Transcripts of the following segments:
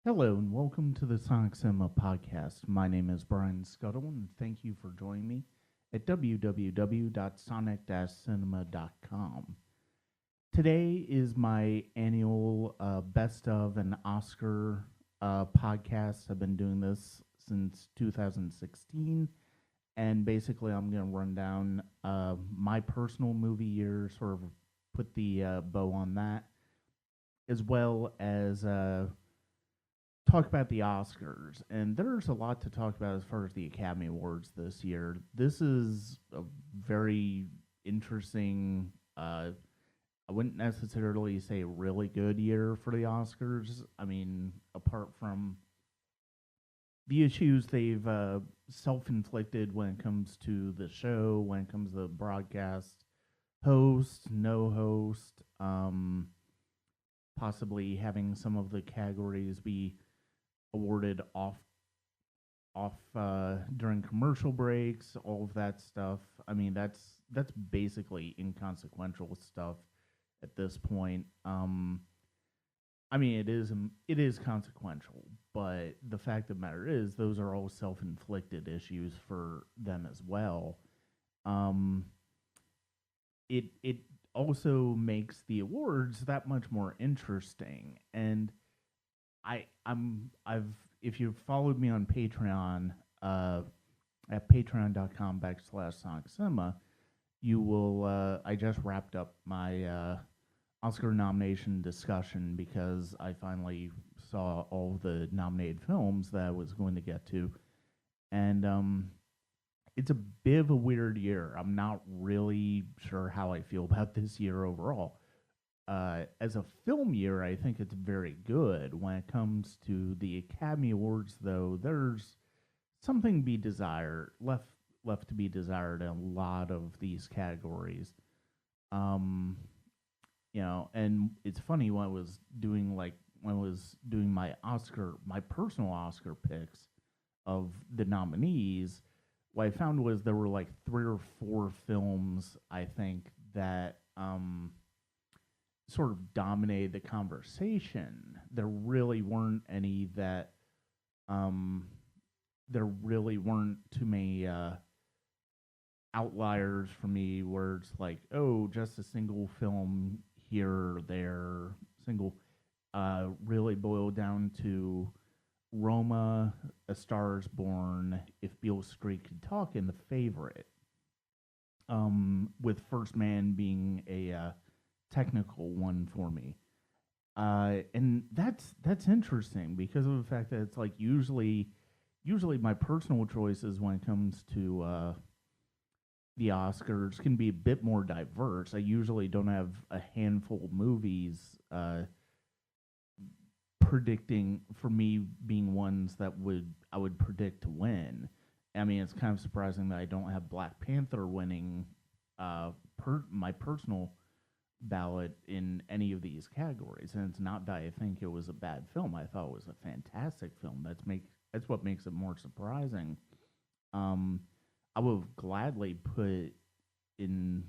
Hello and welcome to the Sonic Cinema podcast. My name is Brian Scuttle and thank you for joining me at www.sonic-cinema.com. Today is my annual Best of an Oscar podcast. I've been doing this since 2016, and basically I'm going to run down my personal movie year, sort of put the bow on that, as well as talk about the Oscars. And there's a lot to talk about as far as the Academy Awards this year. This is a very interesting, I wouldn't necessarily say really good year for the Oscars. I mean, apart from the issues they've self inflicted when it comes to the show, when it comes to the broadcast, host, no host, possibly having some of the categories be awarded off during commercial breaks, all of that stuff. I mean, that's basically inconsequential stuff at this point. I mean, it is consequential, but the fact of the matter is, those are all self-inflicted issues for them as well. Um, it also makes the awards that much more interesting, and I've if you've followed me on Patreon, at patreon.com/Sonic Cinema, you will. I just wrapped up my Oscar nomination discussion because I finally saw all the nominated films that I was going to get to, and it's a bit of a weird year. I'm not really sure how I feel about this year overall. As a film year, I think it's very good. When it comes to the Academy Awards, though, there's something be desired left to be desired in a lot of these categories. Um, and it's funny when I was doing my personal Oscar picks of the nominees. What I found was there were like three or four films I think that sort of dominated the conversation. Um there really weren't too many outliers for me where it's like, oh, just a single film here or there, single really boiled down to Roma, A Star is Born, If Beale Street Could Talk, and The Favorite. With First Man being a technical one for me. And that's interesting because of the fact that it's like usually my personal choices when it comes to the Oscars can be a bit more diverse. I usually don't have a handful of movies predicting for me being ones that would I would predict to win. I mean, it's kind of surprising that I don't have Black Panther winning my personal ballot in any of these categories. And it's not that I think it was a bad film. I thought it was a fantastic film. That's what makes it more surprising. Um, I would gladly put in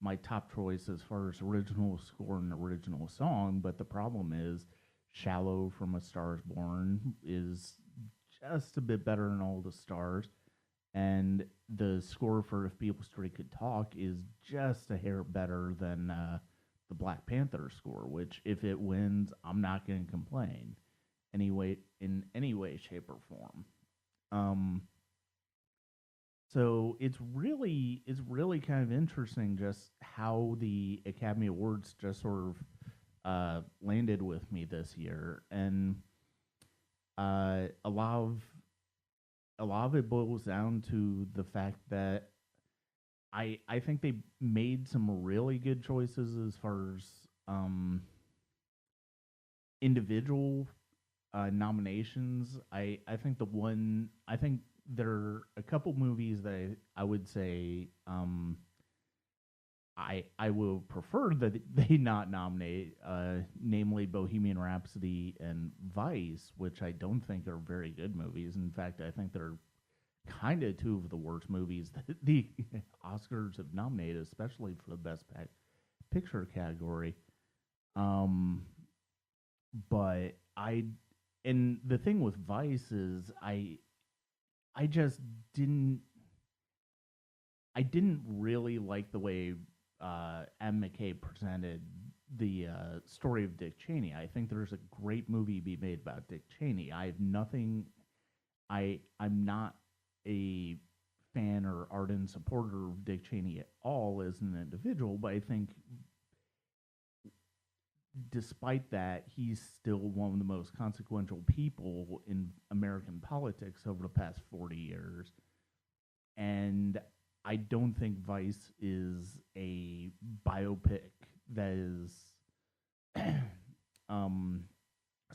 my top choice as far as original score and original song, but the problem is Shallow from A Star is Born is just a bit better than all the stars. And the score for If Beale Street Could Talk is just a hair better than the Black Panther score, which if it wins, I'm not going to complain in any way, shape, or form. Um, so it's really kind of interesting just how the Academy Awards just sort of landed with me this year, and a lot of it boils down to the fact that I think they made some really good choices as far as individual nominations. I think there are a couple movies that I would say I will prefer that they not nominate, namely Bohemian Rhapsody and Vice, which I don't think are very good movies. In fact, I think they're kind of two of the worst movies that the Oscars have nominated, especially for the Best Picture category. Um, but and the thing with Vice is I just didn't I didn't really like the way M. McKay presented the story of Dick Cheney. I think there's a great movie to be made about Dick Cheney. I have nothing. I'm not a fan or ardent supporter of Dick Cheney at all as an individual, but I think despite that, he's still one of the most consequential people in American politics over the past 40 years. And I don't think Vice is a biopic that is um,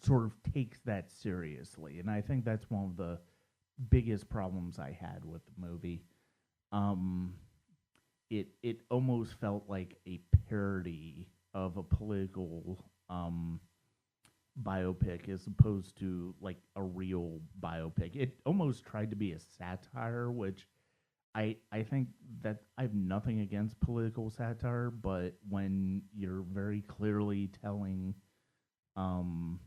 sort of takes that seriously. And I think that's one of the biggest problems I had with the movie. Um, it almost felt like a parody of a political biopic as opposed to like a real biopic. It almost tried to be a satire, which I think that I have nothing against political satire, but when you're very clearly telling um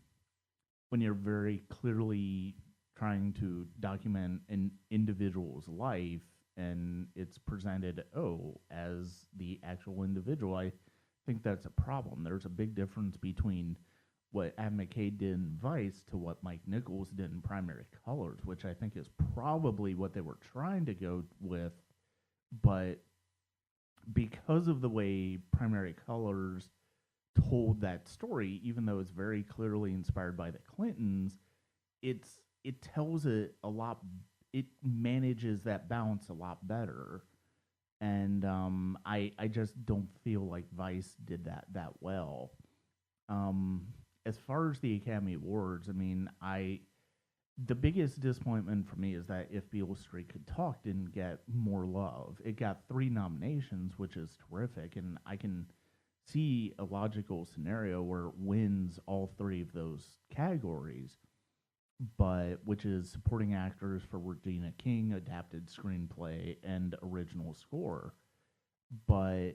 when you're very clearly trying to document an individual's life and it's presented as the actual individual, I think that's a problem. There's a big difference between what Adam McKay did in Vice to what Mike Nichols did in Primary Colors, which I think is probably what they were trying to go with, but because of the way Primary Colors told that story, even though it's very clearly inspired by the Clintons, it tells it a lot. It manages that balance a lot better, and I just don't feel like Vice did that well. Um, as far as the Academy Awards, I mean, I the biggest disappointment for me is that If Beale Street Could Talk didn't get more love. It got 3 nominations, which is terrific, and I can see a logical scenario where it wins all 3 of those categories, but which is supporting actors for Regina King, adapted screenplay, and original score. But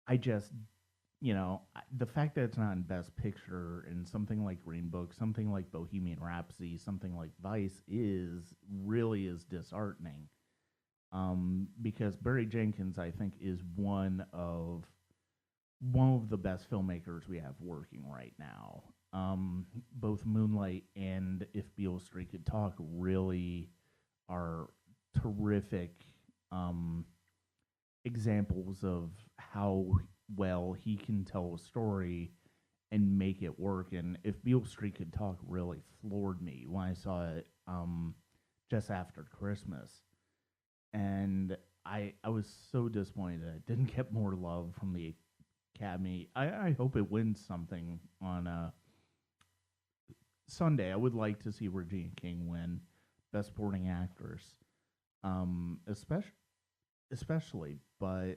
I just the fact that it's not in Best Picture and something like Green Book, something like Bohemian Rhapsody, something like Vice is disheartening. Because Barry Jenkins, I think, is one of the best filmmakers we have working right now. Both Moonlight and If Beale Street Could Talk really are terrific examples of how well he can tell a story and make it work. And If Beale Street Could Talk really floored me when I saw it just after Christmas. And I was so disappointed that it didn't get more love from the Academy. I hope it wins something on Sunday. I would like to see Regina King win Best Supporting Actress, especially. But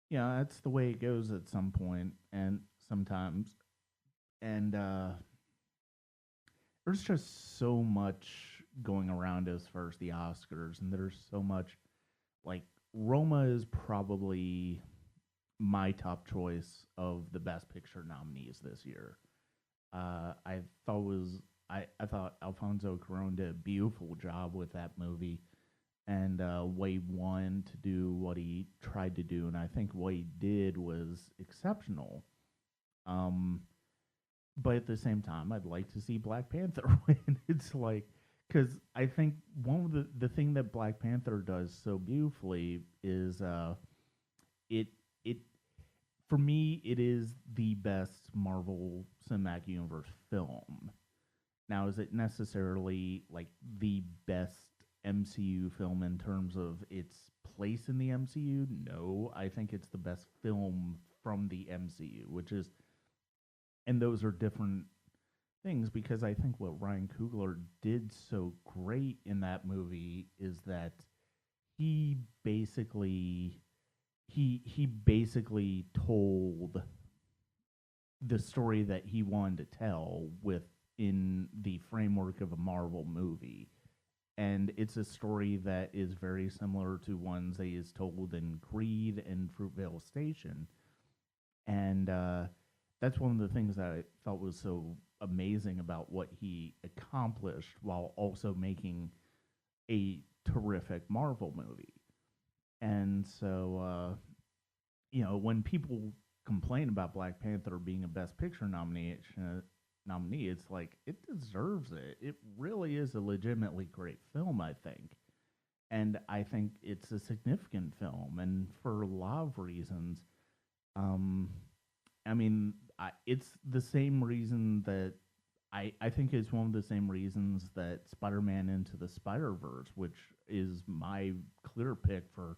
yeah, that's the way it goes at some point, and sometimes, and there's just so much going around as far as the Oscars, and there's so much like Roma is probably my top choice of the Best Picture nominees this year. I thought was I thought Alfonso Cuarón did a beautiful job with that movie, and Wade won to do what he tried to do, and I think what he did was exceptional. Um, but at the same time, I'd like to see Black Panther win. It's like because I think one of the thing that Black Panther does so beautifully is it it for me it is the best Marvel Cinematic Universe film. Now, is it necessarily like the best MCU film in terms of its place in the MCU? No, I think it's the best film from the MCU, which is, and those are different things because I think what Ryan Coogler did so great in that movie is that he basically he basically told the story that he wanted to tell within the framework of a Marvel movie. And it's a story that is very similar to ones that is told in Creed and Fruitvale Station. And that's one of the things that I felt was so amazing about what he accomplished while also making a terrific Marvel movie. And so, when people complain about Black Panther being a Best Picture nominee, it's like it deserves it. It really is a legitimately great film, I think. And I think it's a significant film, and for a lot of reasons. Um, I mean, it's the same reason that I think it's one of the same reasons that Spider-Man Into the Spider-Verse, which is my clear pick for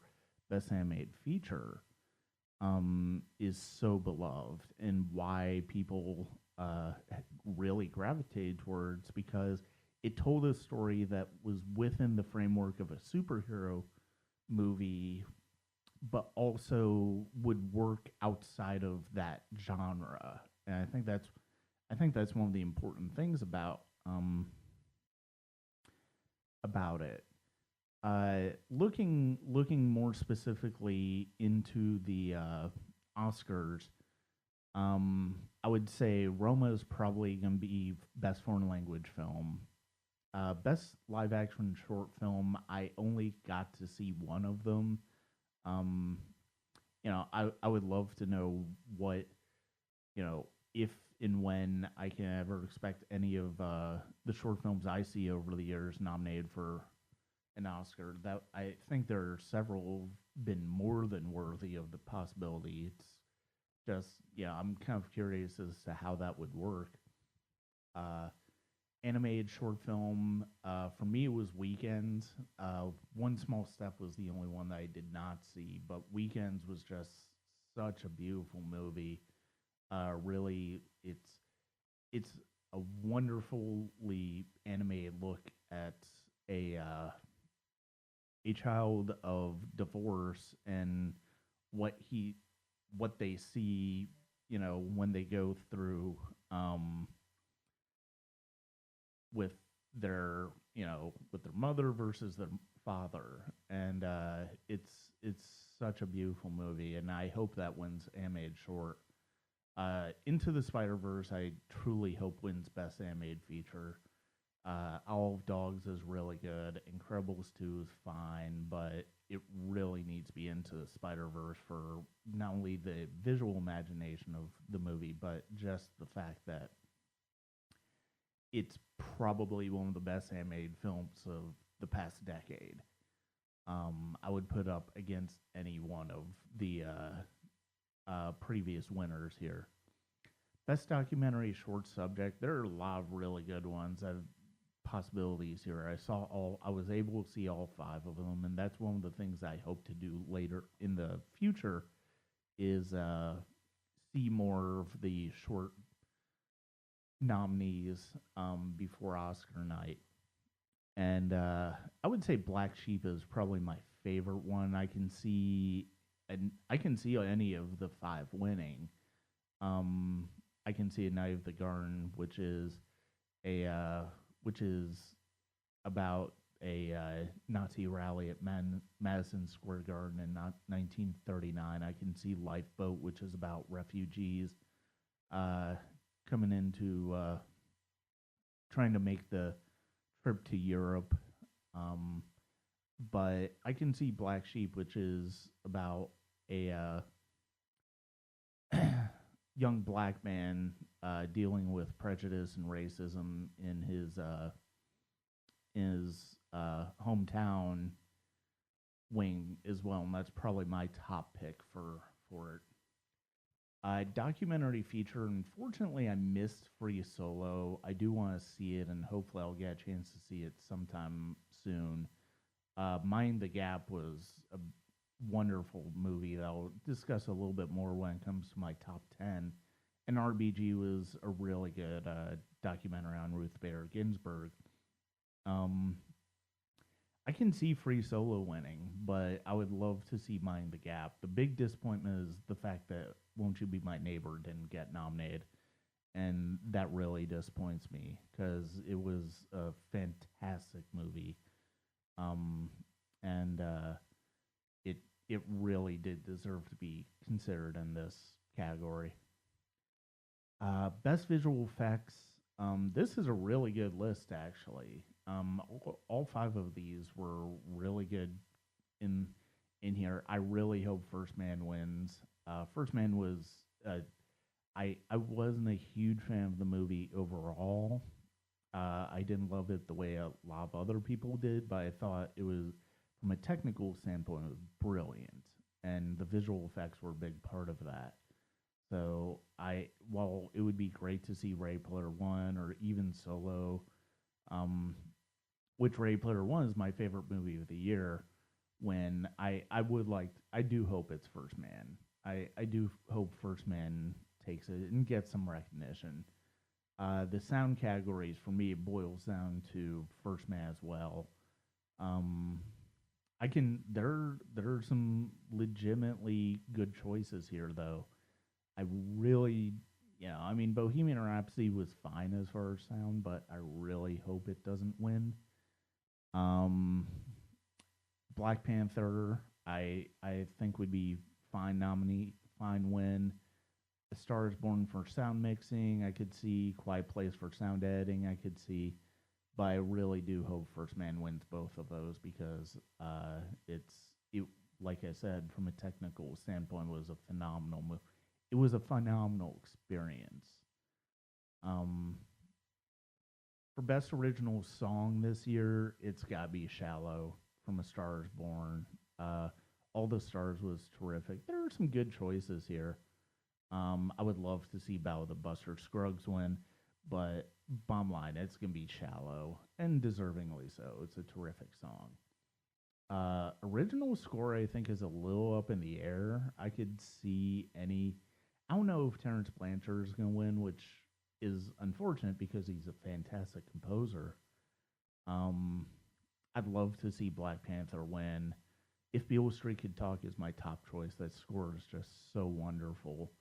best animated feature, is so beloved, and why people really gravitate towards, because it told a story that was within the framework of a superhero movie, but also would work outside of that genre. And I think that's one of the important things about it. Looking more specifically into the Oscars, I would say Roma is probably going to be best foreign language film. Best live action short film. I only got to see one of them. Um, I would love to know what, if and when I can ever expect any of the short films I see over the years nominated for an Oscar. That I think there are several been more than worthy of the possibility. It's just, yeah, I'm kind of curious as to how that would work. Uh, Animated short film, for me, it was Weekends. One Small Step was the only one that I did not see, but Weekends was just such a beautiful movie. Really, it's a wonderfully animated look at a uh, a child of divorce, and what he what they see, when they go through, with their mother versus their father. And it's such a beautiful movie, and I hope that wins animated short. Into the Spider Verse, I truly hope wins best animated feature. All of Dogs is really good. Incredibles 2 is fine, but it really needs to be Into the Spider Verse for not only the visual imagination of the movie, but just the fact that it's probably one of the best animated films of the past decade. I would put up against any one of the previous winners here. Best documentary short subject. There are a lot of really good ones. I have possibilities here. I was able to see all five of them, and that's one of the things I hope to do later in the future is see more of the short nominees before Oscar night. And I would say Black Sheep is probably my favorite one. I can see any of the five winning. I can see A Night of the Garden, a uh, which is about a Nazi rally at Madison Square Garden in 1939. I can see Lifeboat, which is about refugees uh, coming into trying to make the trip to Europe. Um, but I can see Black Sheep, which is about a young black man dealing with prejudice and racism in his hometown wing as well, and that's probably my top pick for it. Documentary feature. Unfortunately, I missed Free Solo. I do want to see it, and hopefully, I'll get a chance to see it sometime soon. Mind the Gap was a wonderful movie that I'll discuss a little bit more when it comes to my top 10. And RBG was a really good documentary on Ruth Bader Ginsburg. Um, I can see Free Solo winning, but I would love to see Mind the Gap. The big disappointment is the fact that Won't You Be My Neighbor didn't get nominated, and that really disappoints me because it was a fantastic movie, um, and it it really did deserve to be considered in this category. Best visual effects. This is a really good list, actually. All five of these were really good in here. I really hope First Man wins. First Man was. Uh, I wasn't a huge fan of the movie overall. I didn't love it the way a lot of other people did, but I thought it was, from a technical standpoint, it was brilliant, and the visual effects were a big part of that. So while it would be great to see Ray Player One or even Solo, um, which Ray Player One is my favorite movie of the year. When I do hope it's First Man. I do hope First Man takes it and gets some recognition. The sound categories for me, it boils down to First Man as well. Um, I can there are some legitimately good choices here though. I really, I mean, Bohemian Rhapsody was fine as far as sound, but I really hope it doesn't win. Um, Black Panther, I think would be fine nominee, fine win. A Star is Born for sound mixing. I could see Quiet Place for sound editing. I could see, but I really do hope First Man wins both of those because it's it. Like I said, from a technical standpoint, was a phenomenal movie. It was a phenomenal experience. Um, for best original song this year, it's got to be "Shallow" from A Star Is Born. Uh, All the Stars was terrific. There are some good choices here. I would love to see Battle of the Buster Scruggs win, but bottom line, it's gonna be "Shallow" and deservingly so. It's a terrific song. Original score, I think, is a little up in the air. I could see any. I don't know if Terrence Blanchard is going to win, which is unfortunate because he's a fantastic composer. Um, I'd love to see Black Panther win. If Beale Street Could Talk is my top choice, that score is just so wonderful.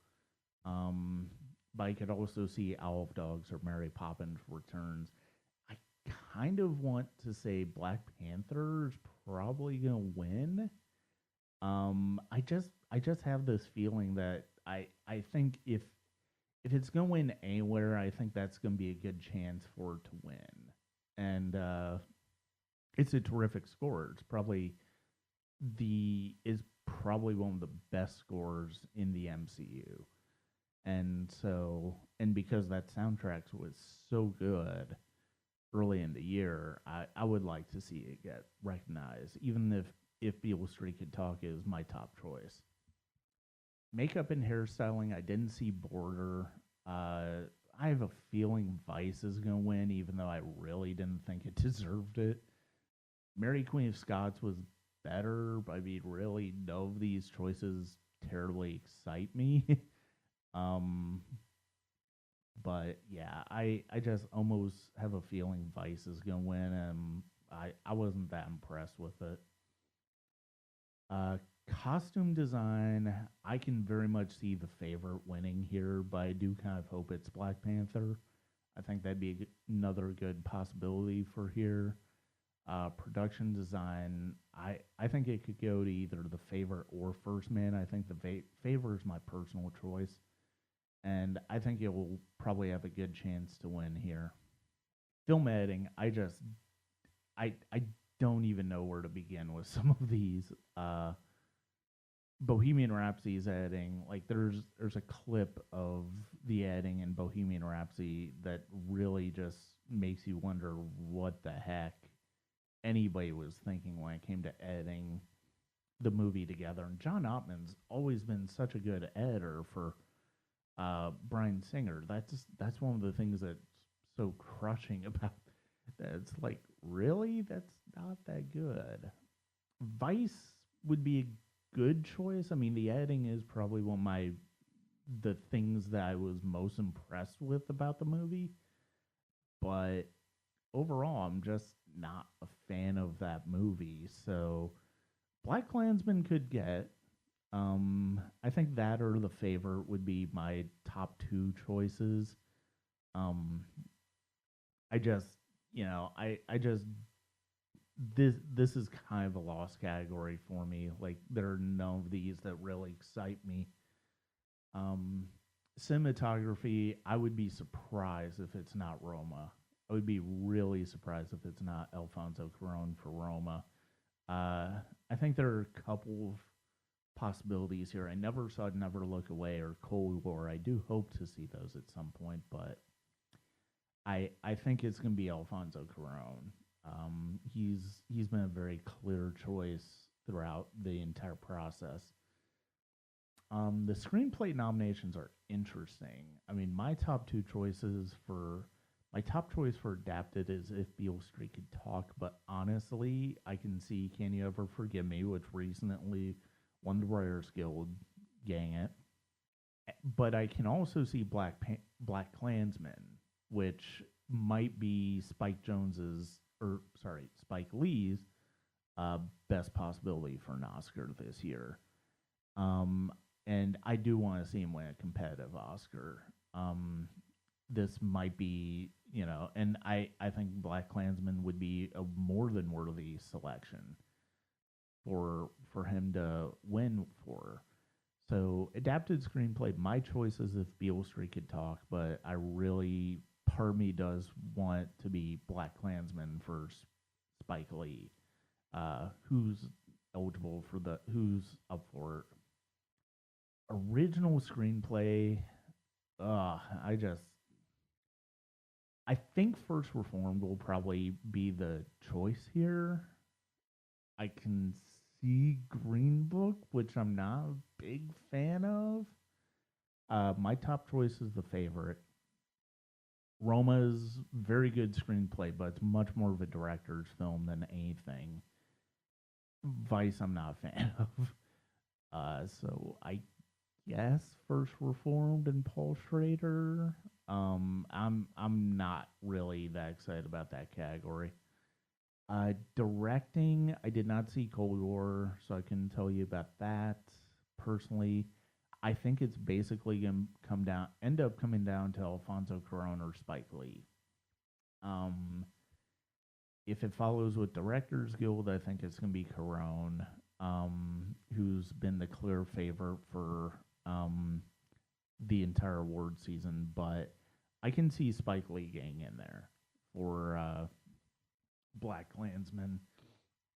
Um, but I could also see Owl of Dogs or Mary Poppins Returns. I kind of want to say Black Panther's probably gonna win. I just have this feeling that I think if it's gonna win anywhere, I think that's gonna be a good chance for it to win. And it's a terrific score. It's probably the is probably one of the best scores in the MCU. And because that soundtrack was so good early in the year, I would like to see it get recognized, even if Beale Street Could Talk is my top choice. Makeup and hairstyling, I didn't see Border. I have a feeling Vice is going to win, even though I really didn't think it deserved it. Mary Queen of Scots was better, but I mean, really, no of these choices terribly excite me. um, but yeah, I just almost have a feeling Vice is going to win, and I wasn't that impressed with it. Uh, Costume design, I can very much see the favorite winning here, but I do kind of hope it's Black Panther. I think that'd be another good possibility for here. Production design, I think it could go to either the favorite or First Man. I think the favor is my personal choice, and I think it will probably have a good chance to win here. Film editing, I don't even know where to begin with some of these. Bohemian Rhapsody's editing, like there's a clip of the editing in Bohemian Rhapsody that really just makes you wonder what the heck anybody was thinking when it came to editing the movie together. And John Ottman's always been such a good editor for Bryan Singer. That's one of the things that's so crushing about that. It's like, really, that's not that good. Vice would be a good choice. I mean, the editing is probably one of the things that I was most impressed with about the movie, but overall, I'm just not a fan of that movie. So, Black Klansman could get. I think that or The Favor would be my top two choices. Um, I just, I just this is kind of a lost category for me. Like there are none of these that really excite me. Um, Cinematography, I would be surprised if it's not Roma. I would be really surprised if it's not Alfonso Cuarón for Roma. I think there are a couple of possibilities here. I never saw Never Look Away or Cold War. I do hope to see those at some point, but I think it's going to be Alfonso Cuarón. He's been a very clear choice throughout the entire process. The screenplay nominations are interesting. I mean, my top choice for adapted is If Beale Street Could Talk, but honestly, I can see Can You Ever Forgive Me, which recently won the Writers Guild, getting it. But I can also see Black Klansman, which might be Spike Lee's uh, best possibility for an Oscar this year. Um, and I do want to see him win a competitive Oscar. This might be, and I think Black Klansman would be a more than worthy selection for him to win for. So adapted screenplay, my choice is If Beale Street Could Talk, but part of me does want it to be Black Klansman for Spike Lee, who's who's up for it. Original screenplay. Uh, I just I think First Reformed will probably be the choice here. I can see Green Book, which I'm not a big fan of. My top choice is The Favorite. Roma's very good screenplay, but it's much more of a director's film than anything. Vice, I'm not a fan of. So I guess First Reformed and Paul Schrader. I'm not really that excited about that category. Directing, I did not see Cold War, so I can tell you about that. Personally, I think it's basically gonna end up coming down to Alfonso Cuarón or Spike Lee. Um, if it follows with Directors Guild, I think it's gonna be Cuarón, who's been the clear favorite for the entire award season. But I can see Spike Lee getting in there for Black Klansman,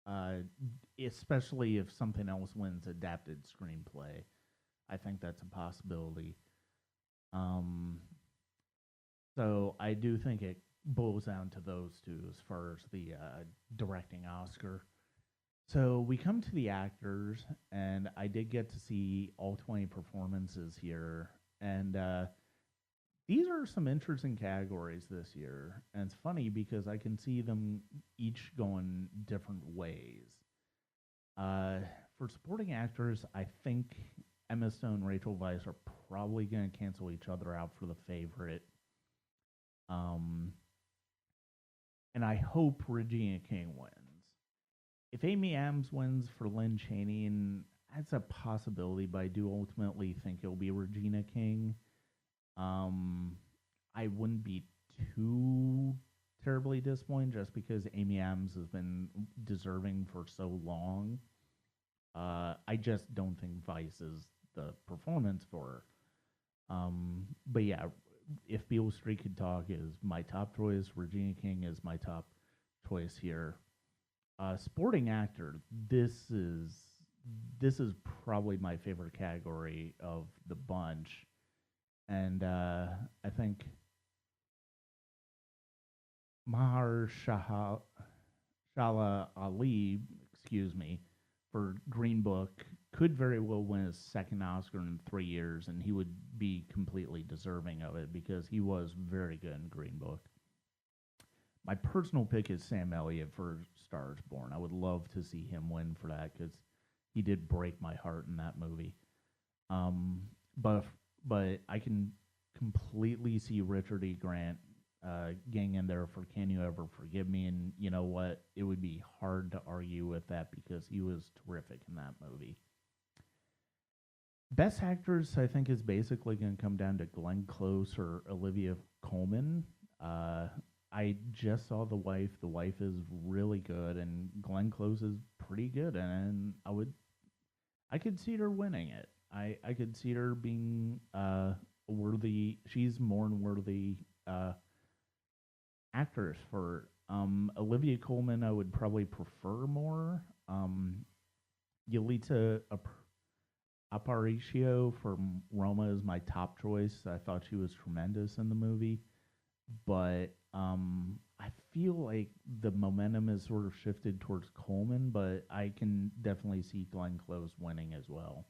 uh, especially if something else wins adapted screenplay. I think that's a possibility. Um, so I do think it boils down to those two as far as the directing Oscar. So we come to the actors, and I did get to see all 20 performances here. And these are some interesting categories this year. And it's funny because I can see them each going different ways. Uh, for supporting actors, I think Emma Stone and Rachel Weisz are probably going to cancel each other out for the favorite. Um, and I hope Regina King wins. If Amy Adams wins for Lynn Chaney, and that's a possibility, but I do ultimately think it'll be Regina King. Um, I wouldn't be too terribly disappointed just because Amy Adams has been deserving for so long. I just don't think Vice is the performance for her. But yeah, if Beale Street Could Talk is my top choice, Regina King is my top choice here. Sporting actor, this is probably my favorite category of the bunch, and I think Mahershala Ali, excuse me, for Green Book could very well win his second Oscar in 3 years, and he would be completely deserving of it because he was very good in Green Book. My personal pick is Sam Elliott for Stars Born. I would love to see him win for that because he did break my heart in that movie. Um, but but I can completely see Richard E. Grant getting in there for Can You Ever Forgive Me? And you know what? It would be hard to argue with that because he was terrific in that movie. Best actors, I think, is basically going to come down to Glenn Close or Olivia Colman. Uh, I just saw The Wife. The Wife is really good, and Glenn Close is pretty good, and I could see her winning it. I could see her being worthy. She's more than worthy actress for. Olivia Colman, I would probably prefer more. Yalitza Aparicio from Roma is my top choice. I thought she was tremendous in the movie, but I feel like the momentum is sort of shifted towards Coleman, but I can definitely see Glenn Close winning as well.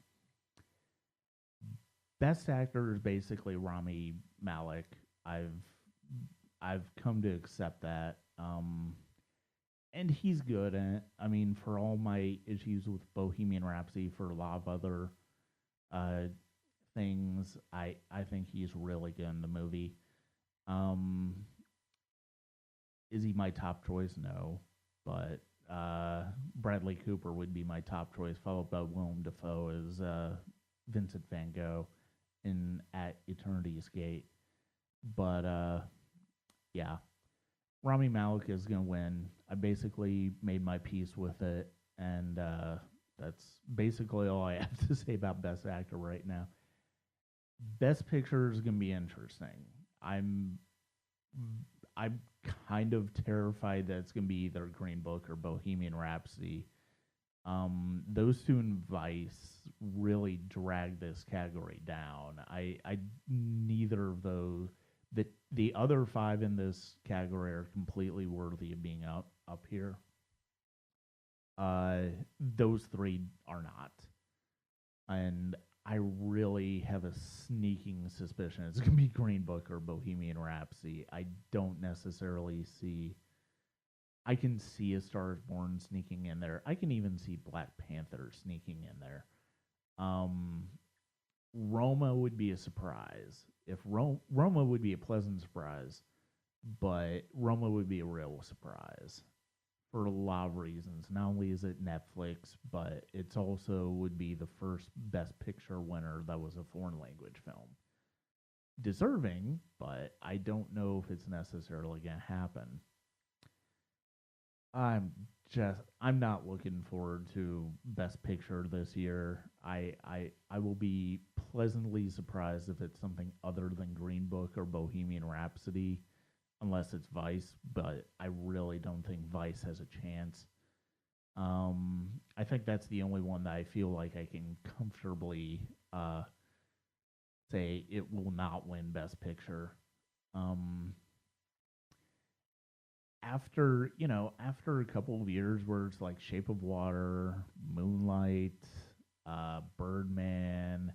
Best actor is basically Rami Malek. I've I've come to accept that. And he's good. And I mean, for all my issues with Bohemian Rhapsody, for a lot of other uh, things, I think he's really good in the movie. Um, is he my top choice? No, but Bradley Cooper would be my top choice, followed by Willem Dafoe as Vincent Van Gogh in At Eternity's Gate. But yeah, Rami Malek is going to win. I basically made my peace with it, and that's basically all I have to say about Best Actor right now. Best Picture is going to be interesting. I'm I'm kind of terrified that it's going to be either Green Book or Bohemian Rhapsody. Those two in Vice really drag this category down. I neither of those. The other five in this category are completely worthy of being up here. Uh, those three are not, and I really have a sneaking suspicion it's going to be Green Book or Bohemian Rhapsody. I don't necessarily see. I can see A Star Is Born sneaking in there. I can even see Black Panther sneaking in there. Um, Roma would be a surprise. If Roma would be a pleasant surprise, but Roma would be a real surprise for a lot of reasons. Not only is it Netflix, but it's also would be the first Best Picture winner that was a foreign language film. Deserving, but I don't know if it's necessarily going to happen. I'm I'm not looking forward to Best Picture this year. I will be pleasantly surprised if it's something other than Green Book or Bohemian Rhapsody, unless it's Vice. But I really don't think Vice has a chance. I think that's the only one that I feel like I can comfortably say it will not win Best Picture. Um, after a couple of years where it's like Shape of Water, Moonlight, Birdman,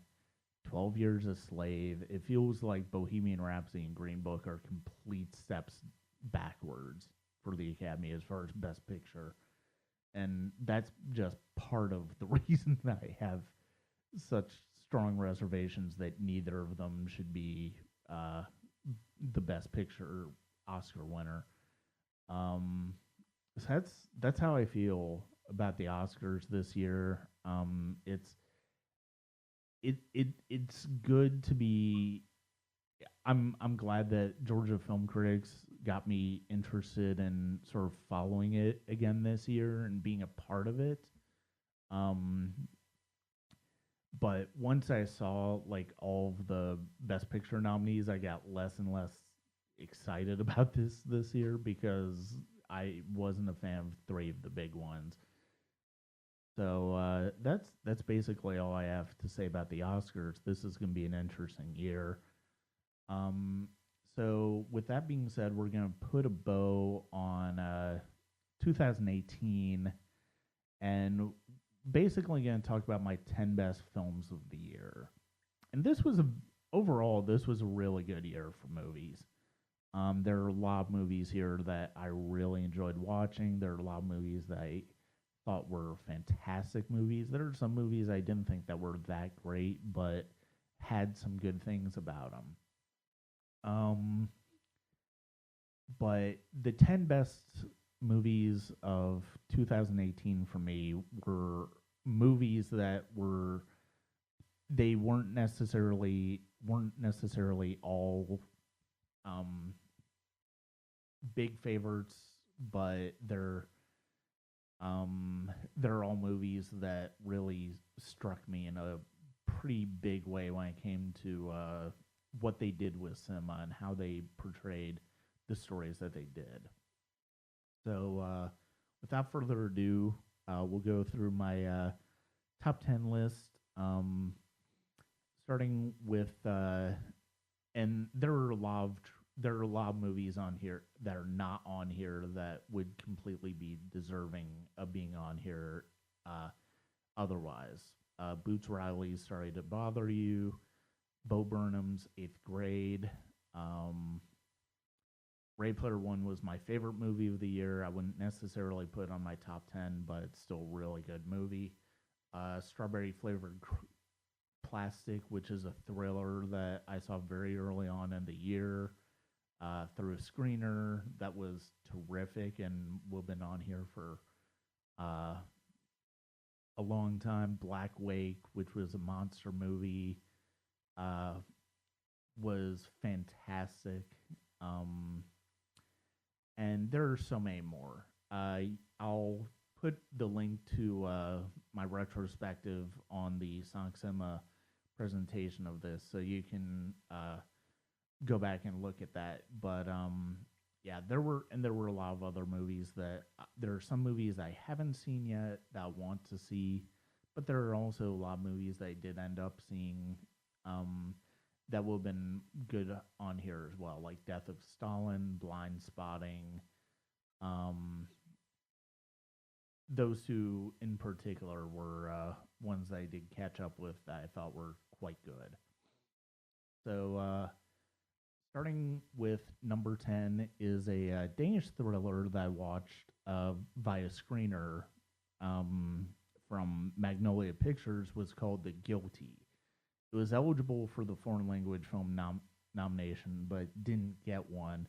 12 Years a Slave, it feels like Bohemian Rhapsody and Green Book are complete steps backwards for the Academy as far as Best Picture. And that's just part of the reason that I have such strong reservations that neither of them should be uh, the Best Picture Oscar winner. Um, so that's how I feel about the Oscars this year. It's good to be. I'm glad that Georgia Film Critics got me interested in sort of following it again this year and being a part of it. Um, but once I saw like all of the Best Picture nominees, I got less and less excited about this year because I wasn't a fan of three of the big ones. So that's basically all I have to say about the Oscars. This is going to be an interesting year. Um, so with that being said, we're going to put a bow on 2018 and basically going to talk about my 10 best films of the year. And this was a really good year for movies. There are a lot of movies here that I really enjoyed watching. There are a lot of movies that I thought were fantastic movies. There are some movies I didn't think that were that great, but had some good things about them. Um, but the 10 best movies of 2018 for me were movies that were they weren't necessarily all um, big favorites, but they're all movies that really struck me in a pretty big way when it came to what they did with cinema and how they portrayed the stories that they did. So, without further ado, we'll go through my top 10 list. Starting with, and there are a lot of movies on here that are not on here that would completely be deserving of being on here otherwise. Boots Riley's Sorry to Bother You, Bo Burnham's Eighth Grade. Ready Player One was my favorite movie of the year. I wouldn't necessarily put it on my top 10, but it's still a really good movie. Strawberry Flavored Plastic, which is a thriller that I saw very early on in the year through a screener that was terrific and will have been on here for uh, a long time. Black Wake, which was a monster movie, uh, was fantastic. Um, and there are so many more. I'll put the link to my retrospective on the Sonic Cinema presentation of this, so you can go back and look at that. But yeah, there were a lot of other movies that there are some movies I haven't seen yet that I want to see, but there are also a lot of movies that I did end up seeing that would have been good on here as well, like Death of Stalin, Blind Spotting. Um, those two in particular were ones that I did catch up with that I thought were quite good. So, starting with number 10 is a Danish thriller that I watched via screener um, from Magnolia Pictures, was called The Guilty. It was eligible for the foreign language film nomination, but didn't get one.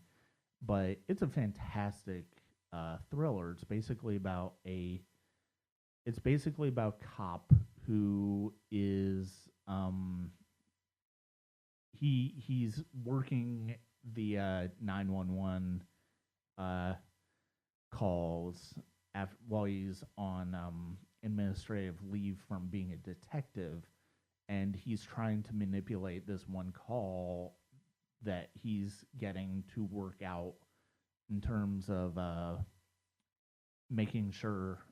But it's a fantastic thriller. It's basically about a cop who is he's working the 911 calls while he's on administrative leave from being a detective, and he's trying to manipulate this one call that he's getting to work out in terms of making sure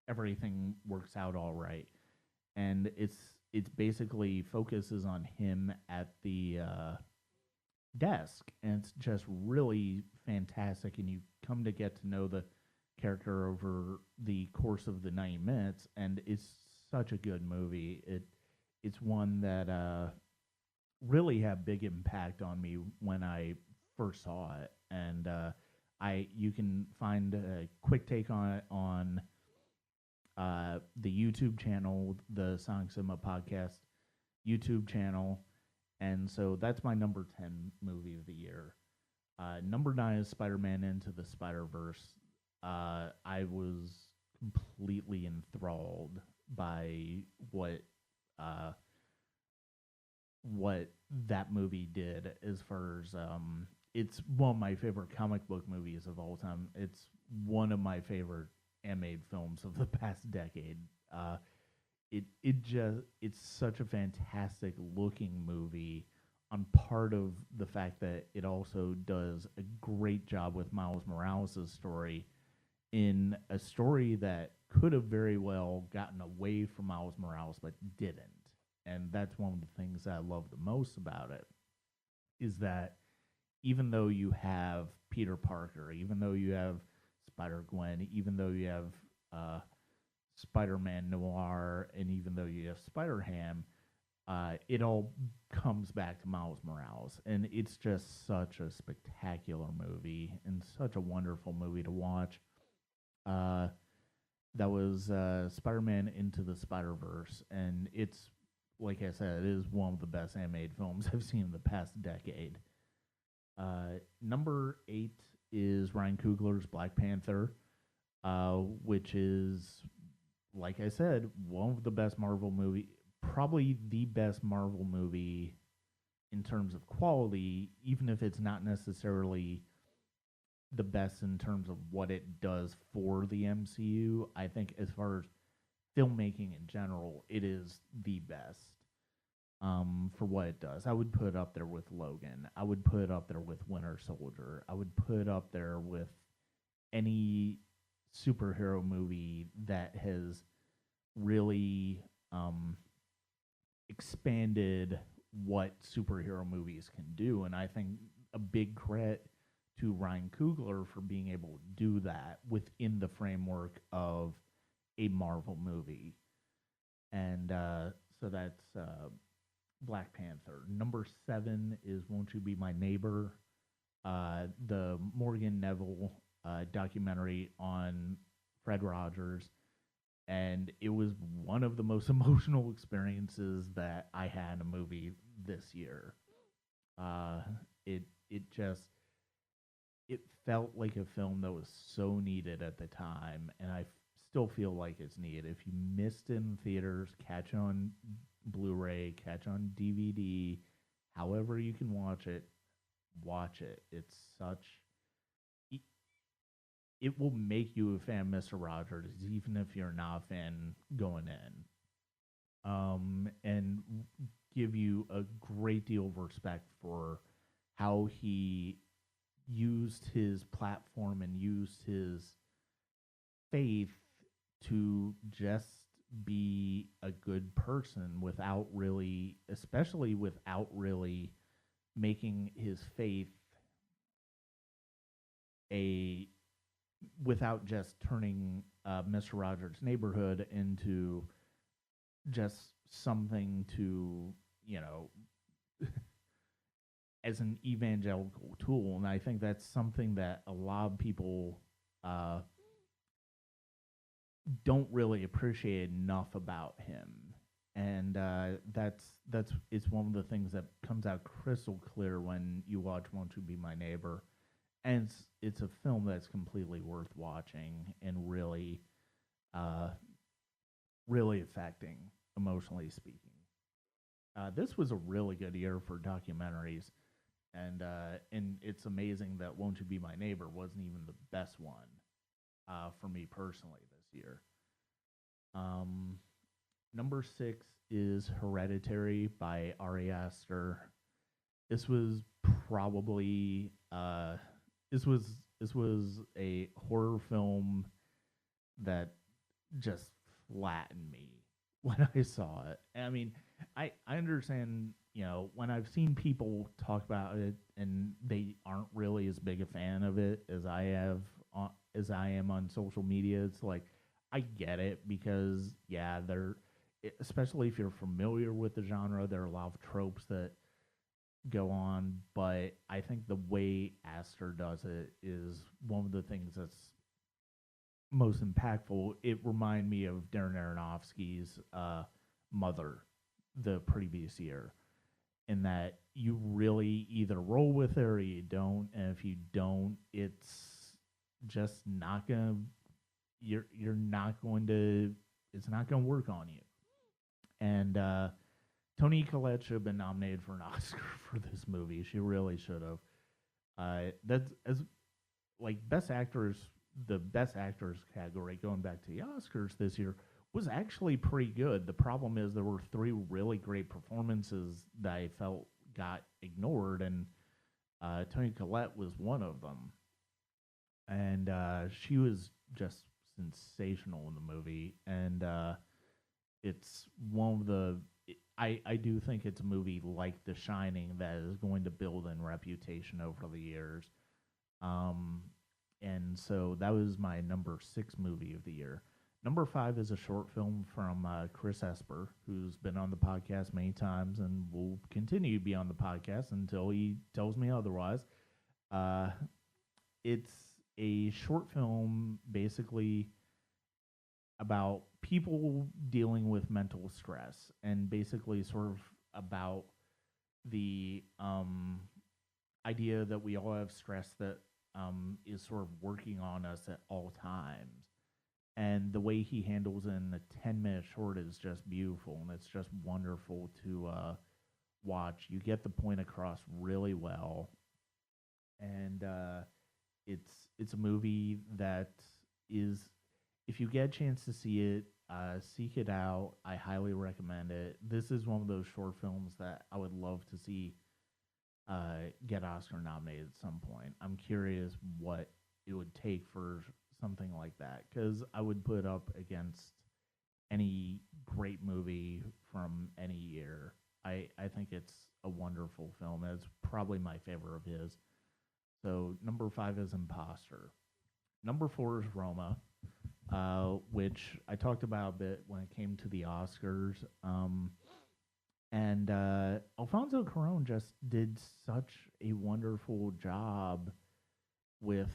everything works out all right. And it's basically focuses on him at the desk, and it's just really fantastic. And you come to get to know the character over the course of the 90 minutes, and it's such a good movie. It's one that really had big impact on me when I first saw it, and I you can find a quick take on it on the YouTube channel, the Sonic Cinema Podcast YouTube channel. And so that's my number 10 movie of the year. Number 9 is Spider-Man Into the Spider-Verse. I was completely enthralled by uh, what that movie did. As far as it's one of my favorite comic book movies of all time. It's one of my favorite animated films of the past decade. It's such a fantastic looking movie. On part of the fact that it also does a great job with Miles Morales' story, in a story that could have very well gotten away from Miles Morales but didn't. And that's one of the things that I love the most about it, is that even though you have Peter Parker, even though you have Spider Gwen, even though you have Spider Man Noir, and even though you have Spider Ham, it all comes back to Miles Morales. And it's just such a spectacular movie and such a wonderful movie to watch. That was Spider Man Into the Spider Verse. And it's, like I said, it is one of the best animated films I've seen in the past decade. Number 8 is Ryan Coogler's Black Panther, which is, like I said, one of the best Marvel movie, probably the best Marvel movie in terms of quality, even if it's not necessarily the best in terms of what it does for the MCU. I think as far as filmmaking in general, it is the best. for what it does. I would put it up there with Logan. I would put it up there with Winter Soldier. I would put it up there with any superhero movie that has really expanded what superhero movies can do. And I think a big credit to Ryan Coogler for being able to do that within the framework of a Marvel movie. And so that's Black Panther. Number 7 is Won't You Be My Neighbor, the Morgan Neville documentary on Fred Rogers. And it was one of the most emotional experiences that I had in a movie this year. Uh, it just it felt like a film that was so needed at the time, and still feel like it's needed. If you missed it in theaters, catch on Blu-ray, catch on DVD, however you can watch it, watch it. It's such it will make you a fan of Mr. Rogers, even if you're not a fan going in. And give you a great deal of respect for how he used his platform and used his faith to just be a good person without really, especially without really making his faith a without just turning Mr. Rogers' Neighborhood into just something to, as an evangelical tool. And I think that's something that a lot of people don't really appreciate enough about him. And that's it's one of the things that comes out crystal clear when you watch Won't You Be My Neighbor, and it's a film that's completely worth watching and really affecting, emotionally speaking. This was a really good year for documentaries, and it's amazing that Won't You Be My Neighbor wasn't even the best one for me personally this year. Um, Number 6 is Hereditary by Ari Aster. This was probably this was a horror film that just flattened me when I saw it. I mean, I understand, when I've seen people talk about it and they aren't really as big a fan of it as I am on social media. It's like I get it because yeah, especially if you're familiar with the genre, there are a lot of tropes that go on, but I think the way Aster does it is one of the things that's most impactful. It reminded me of Darren Aronofsky's Mother the previous year, in that you really either roll with it or you don't, and if you don't, it's just not gonna you're not going to it's not gonna work on you. And Toni Collette should have been nominated for an Oscar for this movie. She really should have. That's as like best actors, the best actors category going back to the Oscars this year was actually pretty good. The problem is there were 3 really great performances that I felt got ignored, and Toni Collette was one of them. And she was just sensational in the movie. And it's one of the I do think it's a movie like The Shining that is going to build in reputation over the years. And so that was my number 6 movie of the year. Number 5 is a short film from Chris Esper, who's been on the podcast many times and will continue to be on the podcast until he tells me otherwise. It's a short film basically about people dealing with mental stress, and basically sort of about the idea that we all have stress that is sort of working on us at all times. And the way he handles it in a 10-minute short is just beautiful, and it's just wonderful to watch. You get the point across really well, and it's a movie that is, if you get a chance to see it, Seek it out. I highly recommend it. This is one of those short films that I would love to see get Oscar nominated at some point. I'm curious what it would take for something like that because I would put up against any great movie from any year. I think it's a wonderful film. It's probably my favorite of his. So number 5 is Imposter. Number 4 is Roma, which I talked about a bit when it came to the Oscars. And Alfonso Cuarón just did such a wonderful job with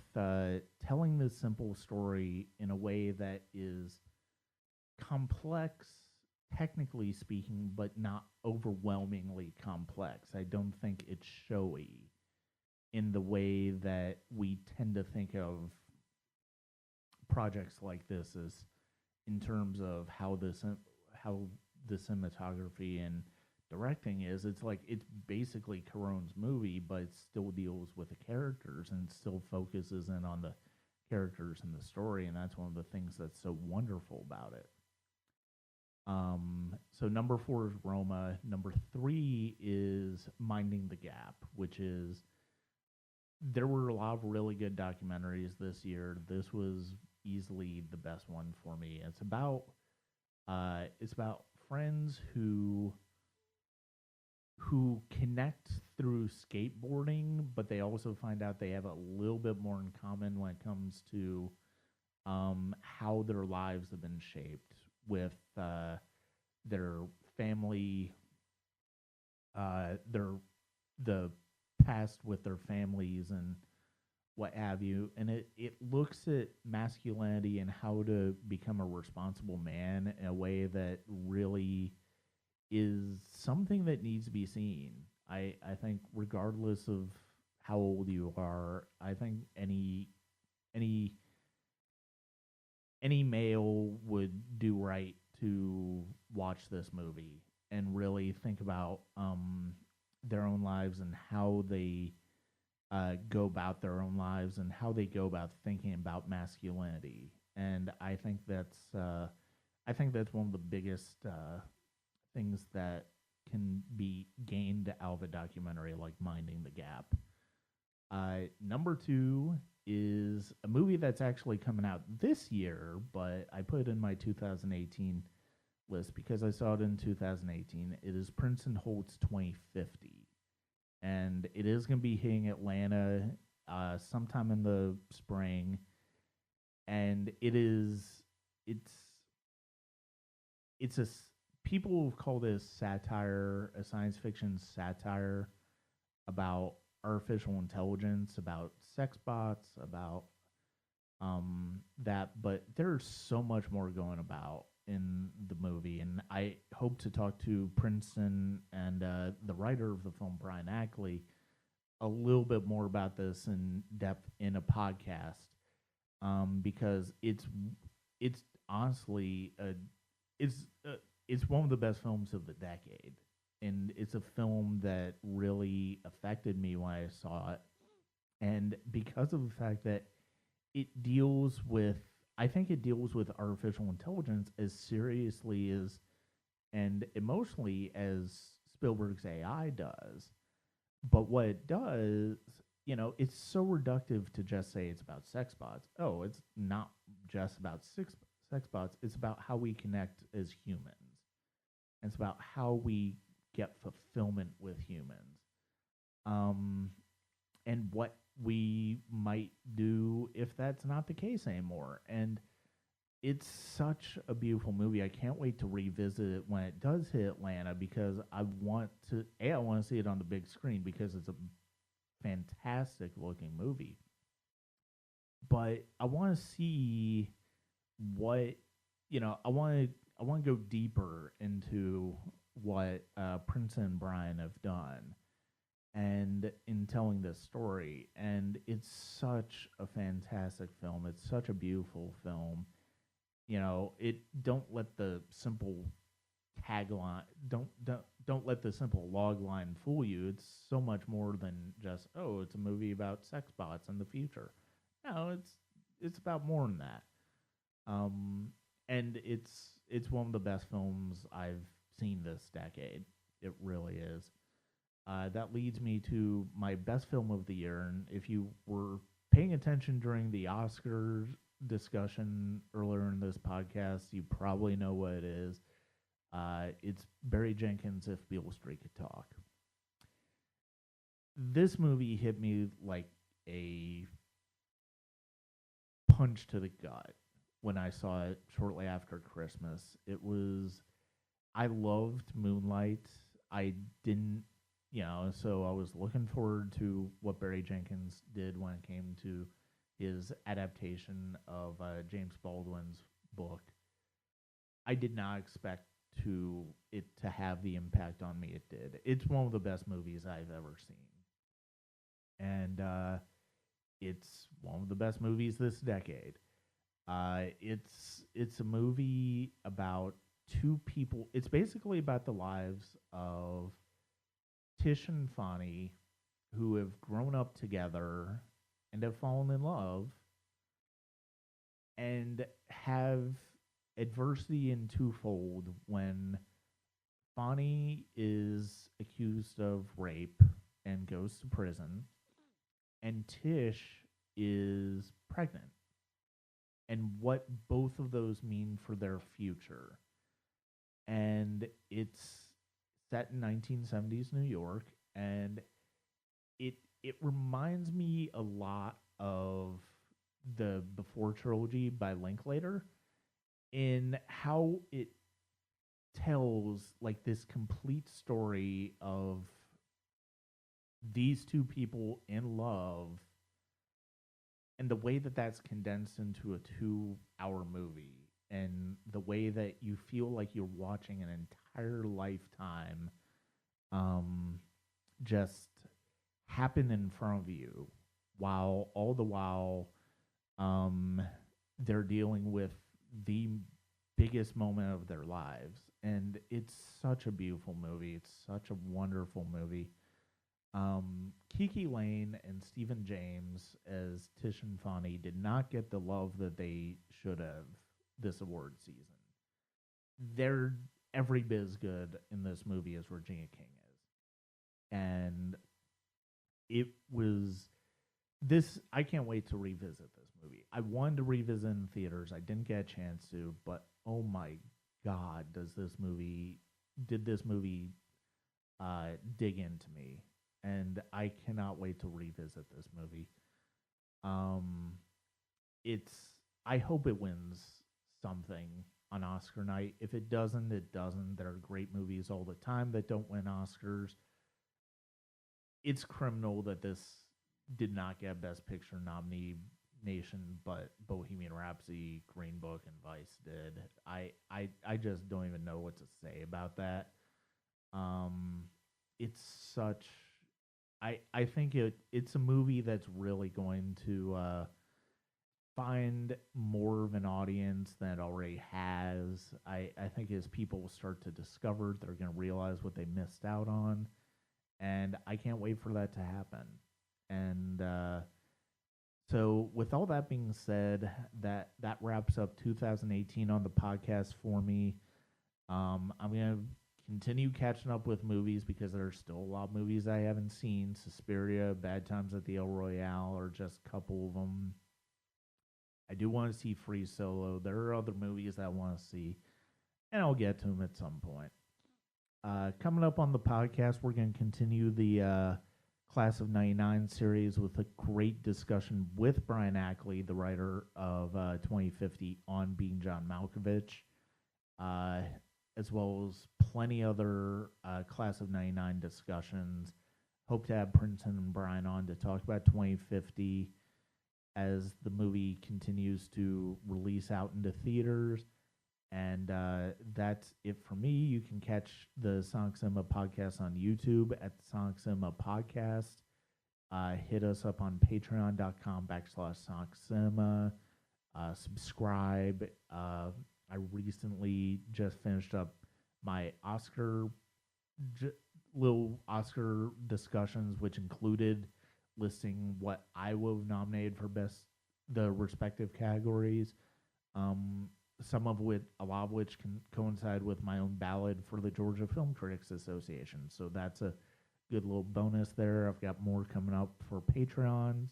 telling this simple story in a way that is complex, technically speaking, but not overwhelmingly complex. I don't think it's showy in the way that we tend to think of projects like this as in terms of how the cinematography and directing is. It's like it's basically Cuarón's movie, but it still deals with the characters and still focuses in on the characters and the story, and that's one of the things that's so wonderful about it. So number 4 is Roma. Number 3 is Minding the Gap, which is there were a lot of really good documentaries this year. This was easily the best one for me. It's about friends who connect through skateboarding, but they also find out they have a little bit more in common when it comes to how their lives have been shaped with their family, their the past with their families and what have you. And it looks at masculinity and how to become a responsible man in a way that really is something that needs to be seen. I think regardless of how old you are, I think any any male would do right to watch this movie and really think about their own lives and how they go about their own lives and how they go about thinking about masculinity. And I think that's one of the biggest things that can be gained out of a documentary like Minding the Gap. Number 2 is a movie that's actually coming out this year, but I put it in my 2018 list because I saw it in 2018. It is Princeton Holt's 2050, and it is going to be hitting Atlanta sometime in the spring. And it's people call this satire, a science fiction satire about artificial intelligence, about sex bots, about that, but there's so much more going about in the movie, and I hope to talk to Princeton and the writer of the film, Brian Ackley, a little bit more about this in depth in a podcast, because it's honestly it's one of the best films of the decade, and it's a film that really affected me when I saw it, and because of the fact that it deals with I think it deals with artificial intelligence as seriously as and emotionally as Spielberg's AI does. But what it does, it's so reductive to just say it's about sex bots. Oh, it's not just about sex bots. It's about how we connect as humans. It's about how we get fulfillment with humans. And what we might do if that's not the case anymore. And it's such a beautiful movie. I can't wait to revisit it when it does hit Atlanta because I want to see it on the big screen because it's a fantastic looking movie. But I want to see what I want to go deeper into what Princeton and Brian have done and in telling this story. And it's such a fantastic film. It's such a beautiful film. It don't let the simple tagline don't let the simple log line fool you. It's so much more than just, oh, it's a movie about sex bots in the future. No, it's about more than that. and it's one of the best films I've seen this decade. It really is. That leads me to my best film of the year, and if you were paying attention during the Oscars discussion earlier in this podcast, you probably know what it is. It's Barry Jenkins' If Beale Street Could Talk. This movie hit me like a punch to the gut when I saw it shortly after Christmas. I loved Moonlight. I didn't, so I was looking forward to what Barry Jenkins did when it came to his adaptation of James Baldwin's book. I did not expect it to have the impact on me it did. It's one of the best movies I've ever seen, and it's one of the best movies this decade. It's a movie about two people. It's basically about the lives of Tish and Fonnie, who have grown up together and have fallen in love, and have adversity in twofold when Fonnie is accused of rape and goes to prison, and Tish is pregnant, and what both of those mean for their future. And it's set in 1970s New York, and it reminds me a lot of the Before trilogy by Linklater in how it tells like this complete story of these two people in love, and the way that that's condensed into a 2-hour movie, and the way that you feel like you're watching an entire lifetime just happen in front of you, while all the while they're dealing with the biggest moment of their lives. And it's such a beautiful movie. It's such a wonderful movie. Kiki Lane and Stephen James as Tish and Fonnie did not get the love that they should have this award season. They're every bit as good in this movie as Regina King is. And it was this I can't wait to revisit this movie. I wanted to revisit in theaters. I didn't get a chance to, but oh my god, did this movie dig into me, and I cannot wait to revisit this movie. It's I hope it wins something on Oscar night. If it doesn't, it doesn't. There are great movies all the time that don't win Oscars. It's criminal that this did not get Best Picture nomination, but Bohemian Rhapsody, Green Book, and Vice did. I just don't even know what to say about that. It's such. I think it's a movie that's really going to find more of an audience than it already has. I think as people start to discover, they're going to realize what they missed out on, and I can't wait for that to happen. And so, with all that being said, that wraps up 2018 on the podcast for me. I'm gonna continue catching up with movies because there's still a lot of movies I haven't seen. Suspiria, Bad Times at the El Royale are just a couple of them. I do want to see Free Solo. There are other movies I want to see, and I'll get to them at some point. Coming up on the podcast, we're going to continue the Class of 99 series with a great discussion with Brian Ackley, the writer of 2050, on Being John Malkovich, as well as plenty other Class of 99 discussions. Hope to have Princeton and Brian on to talk about 2050 as the movie continues to release out into theaters. And that's it for me. You can catch the Sonic Cinema podcast on YouTube at the Sonic Cinema podcast. Hit us up on patreon.com/Sonic Cinema. Subscribe. I recently just finished up my little Oscar discussions, which included listing what I will have nominated for the respective categories. a lot of which can coincide with my own ballad for the Georgia Film Critics Association. So that's a good little bonus there. I've got more coming up for Patreons.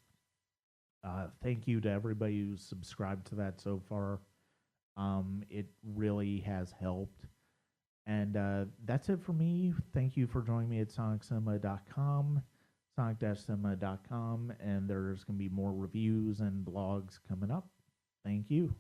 Thank you to everybody who's subscribed to that so far. It really has helped. And that's it for me. Thank you for joining me at soniccinema.com, sonic-cinema.com, and there's going to be more reviews and blogs coming up. Thank you.